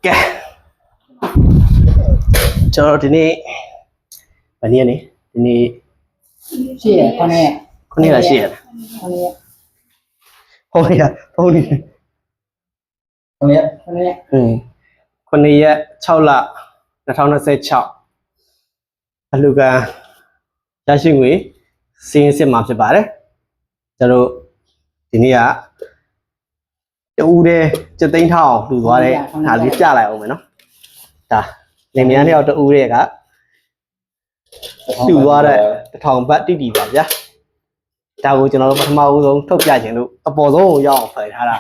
ကဲကျွန်တော်ဒီနေ့ဘယ်နည်းနေဒီနေ့ရှိရခနဲ့ခုနေ့ကရှိရလားဟိုရဖုန်းနေခနဲ့ခုနေ့ရက်6လ2026အလူကရရှိငွေစီးရင်စစ်မှာဖြစ်ပါတယ်ကျွန်တော်ဒီနေ့ကတူတဲ့စက်သိန်းထောင်လှူသွားတဲ့ဟာလေးပြလိုက်အောင်မယ်နော်ဒါလင်မယားနှစ်ယောက်တူတဲ့ကလှူသွားတဲ့1000ဘတ်တိတိပါဗျာဒါကိုကျွန်တော်တို့ပထမဦးဆုံးထုတ်ပြခြင်းလို့အပေါ်ဆုံးကိုရောက်အောင်ဖယ်ထားတာ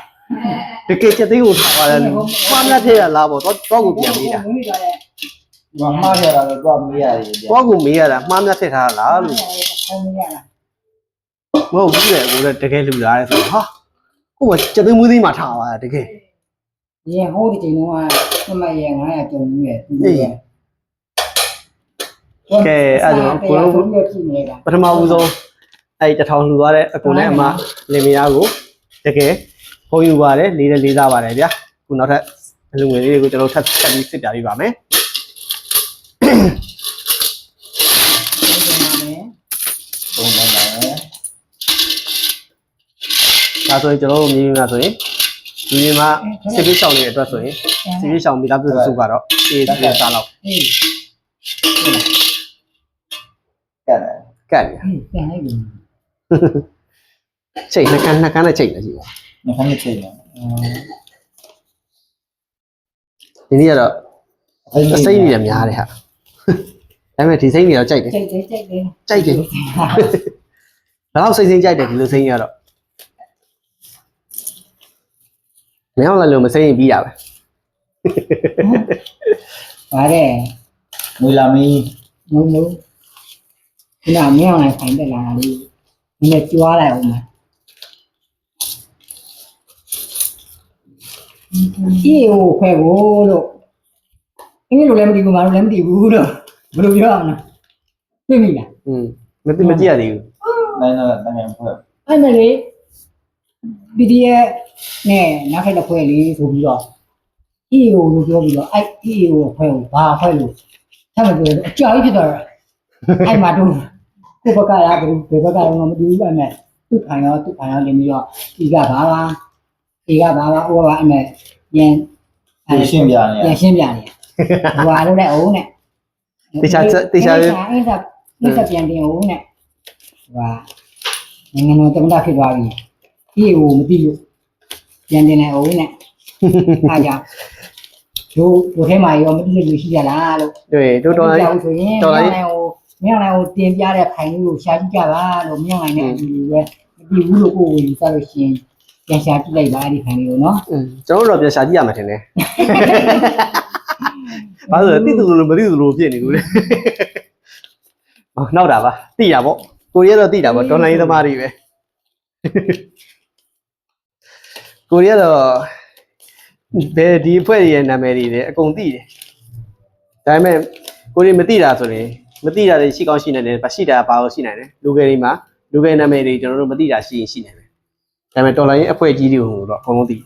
တကယ်စက်သိန်းကိုထားရတယ်မှားမြတ်ထည့်ရလားပေါ့တော့ကိုပြန်ပြီးတာမှားရတာတော့မေးရတယ်ကိုမေးရတာမှားမြတ်ထည့်ထားလားလို့မဟုတ်ဘူးလေကိုလည်းတကယ်လှူလာတယ်ဆိုတော့ဟာကိုကစက်သိန်းမူးသိမှာထားပါတကယ်ရေဟိုဒီချိန်တော့မမရေ900ကျုံကြီးရဲ့ကဲအဲ့တော့ကိုလုံးပထမဦးဆုံးအဲ့1000လှူသွားတဲ့အကူနဲ့အမလင်မယားကိုတကယ်ဖုန်းယူပါတယ်လေးစားပါတယ်ဗျာခုနောက်ထပ်အလူငွေလေးတွေကိုကျွန်တော်ထပ်ပြီးစစ်ပြပေးပါမယ်ဒါဆိုရင်ကျွန်တော်တို့မြင်မှာဆိုရင်ဒီနေ့မှာစစ်ပေးဆောင်နေတဲ့အတွက်ဆိုရင်စစ်ပေးဆောင်မိသားစုစုကတော့အေးပြေးစားတော့ကတ်ရပြန်လိုက်ပြီချိန်နှစ်ကန်းနဲ့ချိန်နေကြည့်ပါနှစ်ခါနဲ့ချိန်ပါဒီနေ့ကတော့စိတ်ကြီးများတယ်ဟာဒါပေမဲ့ဒီစိတ်ကြီးတော့ကြိုက်တယ်ကြိုက်တယ်ဘယ်တော့စိတ်ကြိုက်တယ်ဒီလိုစိတ်ကြီးကတော့မင်းအောင်လည်းလို့မစိတ်ရင်ပြီးရပဲပါတယ်မွေလာမီမုံဒီနာမင်းအောင်လည်းဆိုင်တက်လာတာလေးနည်းနည်းကြွားလိုက်အောင်ပါအေးဟိုခွဲဖို့လို့အင်းလိုလည်းမတည်ဘူးမလို့လည်းမတည်ဘူးလို့ဘယ်လိုပြောအောင်လဲသိပြီလားမကြည့်ရသေးဘူးနိုင်ဖွဲ့အဲ့မလေး PDF နဲ့နောက်ထပ်တစ်ဖွဲ့လေးဆိုပြီးတော့ EO လို့ပြောပြီးတော့အဲ့ EO ဖွဲ့ကိုဘာဖွဲ့လို့ထပ်မပြောအကြောက်ကြီးဖြစ်သွားတာအဲ့မှာတော့ကိုဘက်ကလားဘယ်ဘက်ကတော့မတည်ဘူးအဲ့မဲ့သူ့ခံရောလင်းပြီးတော့ဒီကဘာပါဟိုကအဲ့မဲ့ပြန်ရှင်းပြနေဟိုဟာလို့လည်းအုံးနဲ့တေချာအဲ့ဒါပြန်တင်အောင်နဲ့ဟိုငငယ်တော့တမတာဖြစ်သွားပြီအေးဟိုမသိလို့ပြန်တင်နေအောင်နဲ့အားကြောင့်တို့ထဲမှာရောမသိလို့ရှိကြလားလို့တို့တော်လိုက်ဆိုရင်တော်လိုက်ဟိုမင်းအောင်တင်ပြတဲ့ဖိုင်လေးကိုရှာကြည့်ကြပါလို့မင်းအောင်နဲ့အတူတူပဲမသိဘူးလို့ကိုယ်ကိုစလို့ရှိရင်ပြန်ရှာကြည့်လိုက်ပါအဲ့ဒီဖိုင်လေးကိုနော်ကျွန်တော်တို့ပြန်ရှာကြည့်ရမှာထင်တယ်ဘာလို့တိတူလို့မသိသူလို့ဖြစ်နေလို့လဲနောက်တာပါတိရပေါ့ကိုရီးယားတော့တိတာပေါ့ဒေါ်လာရေးသမားတွေပဲကိုရီးယားတော့ဘယ်ဒီအဖွဲ့ရဲ့နာမည်တွေလဲအကုန်သိတယ်ဒါပေမဲ့ကိုရီးမသိတာဆိုရင်မသိတာတွေရှိကောင်းရှိနေတယ်ရှိတာဘာလို့ရှိနိုင်လဲလူငယ်တွေမှာလူငယ်နာမည်တွေကျွန်တော်တို့မသိတာရှိရင်ရှိနေတယ်ဒါပေမဲ့ဒေါ်လာရေးအဖွဲ့ကြီးတွေကိုတော့အကုန်လုံးသိ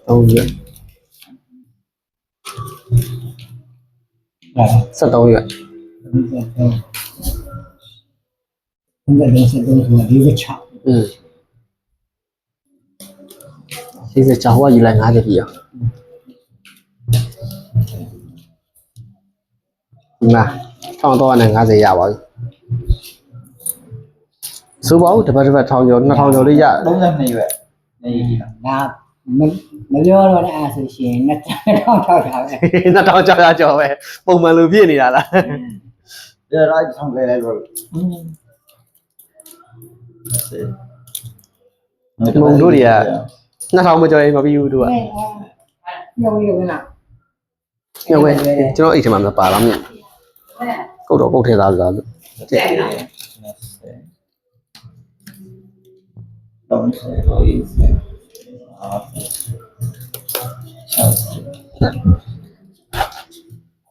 ဟုတ်ရဲ့73ရွက်53ဆို4646ဟိုကယူလိုက်50ပြည့်အောင်ဒီမှာ1350ရပါပြီဆိုပါဦးတပတ်1000ကျော်2000ကျော်လေးရ32ရွက်နေဒါမပြောတော့လည်းအားဆိုရှင်2600ပဲ2600ကျော်ပဲပုံမှန်လိုပြည့်နေတာလားဒါလိုက်ဆောင်ခဲ့လိုက်လို့မုံတို့တွေက2000မကျော်ရင်မပြီးဘူးတို့ကညောင်းရုံနဲ့ညောင်းဝဲကျွန်တော်အိတ်ထဲမှာမပါလားမြင်ကုတ်တော့ကုတ်ထဲသားလို့ကြည့်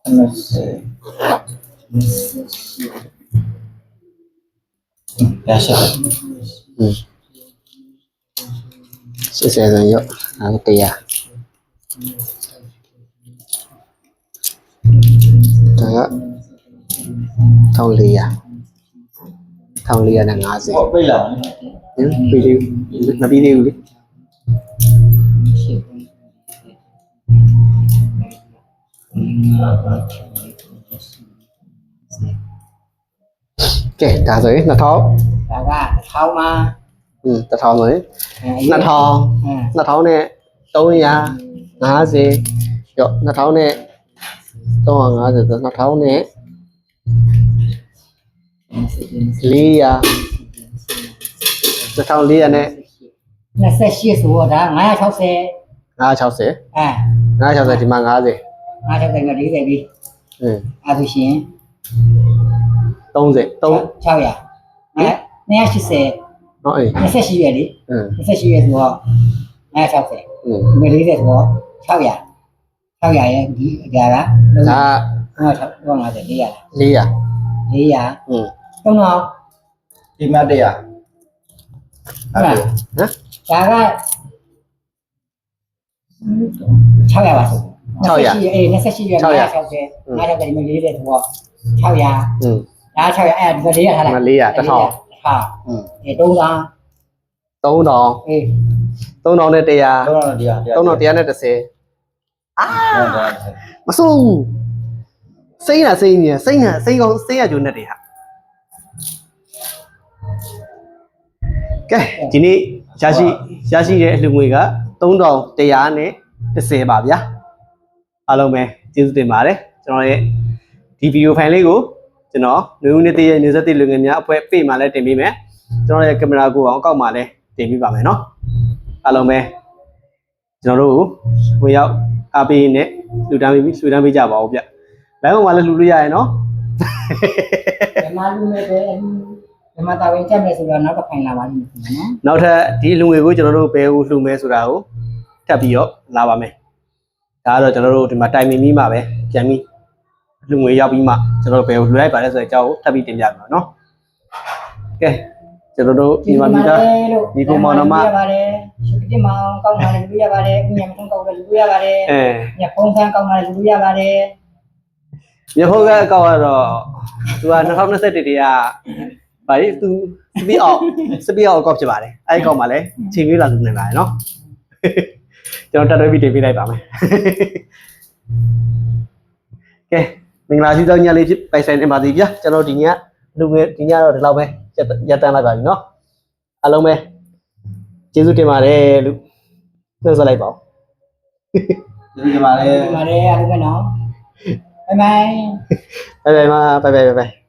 ခ 80ဆိုရောအဲ့တရားဒါက1400 1450 ဟုတ်ပြီလား ပြီးသေးမပြီးသေးဘူးလေကဲဒါဆိုရင်2000 ဒါကထောင်းမှာ 1000ဆိုရင်2000နဲ့350ရော2000နဲ့350ဆို2000နဲ့400 2400နဲ့ 28ဆိုတော့ဒါ960 960 အဲ 960ဒီမှာ50 960က40ပြီအဲ့ဒါရှင် 30 3 600အဲ280 နော်အေး 28ရလေ28ရဆိုတော့960ဒီ40ဆိုတော့600ရဲ့ဒီဒါက ဒါ 950 400 400 3000 ဒီမတ်တရား ဟုတ်လား ဟမ် ဒါက600ပါဆို28အေး28ရ960ဒီမှာ40ဆိုတော့600ဒါ600အဲ့ဒီ400ထားလိုက် 400 1000 ဟာအေး3000 3000 အေး 3000နဲ့100 တော့တရား 3130အာ ဟုတ်တယ် မစိုးဘူးစိမ့်ရစိမ့်နေစိမ့်ရစိမ့်ကောင်းစိမ့်ရဂျိုးနဲ့တွေဟာကဲဒီနေ့ရရှိတဲ့အလှူငွေက3100နဲ့30ပါဗျာအားလုံးပဲကျေးဇူးတင်ပါတယ်ကျွန်တော်ရဲ့ဒီဗီဒီယိုဖိုင်လေးကိုကျွန်တော်နှွေဦးနှစ်တရဲ့နေဆက်တိလူငယ်များအဖွဲ့ပေမှာလည်းတင်ပေးမယ်ကျွန်တော်ရဲ့ကင်မရာကိုအောင်အောက်မှာလည်းတင်ပေးပါမယ်เนาะအားလုံးပဲကျွန်တော်တို့ဝင်ရောက်အားပေးနဲ့လှူဒန်းပေးကြပါဦးဗျလိုင်းပေါ်မှာလည်းလှူလို့ရရဲ့เนาะ ဒီမှာလူမဲ့ပဲဒီမှာတာဝန်ကျက်မယ်ဆိုတော့နောက်ကဖိုင်လာပါလိမ့်မယ်နော် နောက်ထပ်ဒီလူငွေကိုကျွန်တော်တို့ဘယ်ကိုလှူမဲဆိုတာကိုထပ်ပြီးတော့လာပါမယ်ဒါကတော့ကျွန်တော်တို့ဒီမှာတိုင်မီမီမှာပဲပြန်ပြီးလူငွေရောက်ပြီးမှကျွန်တော်တို့ဘယ်ကိုလှူလိုက်ပါလဲဆိုတဲ့အကြောင်းကိုထပ်ပြီးတင်ပြပါမယ်เนาะကဲကျွန်တော်တို့ဒီမှာပြီးသားဒီကိုမောင်နှမ ရပါတယ်ရှုပ်ပြမအောင်ကောင်းတာလည်းလူရပါတယ်ညမထုံးကောင်းတယ်လူရပါတယ် ညဖုံးဆန်းကောင်းတာလည်းလူရပါတယ် ရဖို့ကအကောက်ကတော့သူက2021တည်းကဗာလေသူစပီအောက်ကောက်ဖြစ်ပါတယ်အဲ့ဒီကောက်မှာလည်းချိန်ပြီးလာလူနေပါတယ်เนาะကျွန်တော်တက်တွဲပြီးတင်ပေးလိုက်ပါမယ်ကဲမင်္ဂလာရှိသောညလေးဖြစ်ပိုင်ဆိုင်နေပါသည်ဗျာကျွန်တော်ဒီညလူငယ်ဒီညတော့ဒီလောက်ပဲရပ်တန်းလိုက်ပါပြီเนาะအားလုံးပဲကျေးဇူးတင်ပါတယ်လို့ပြောဆိုလိုက်ပါဦး ဒီမှာလေ ဒီမှာလည်းအားလုံးပဲနော်ဘိုင်ဘိုင် 拜拜嘛，拜拜拜拜。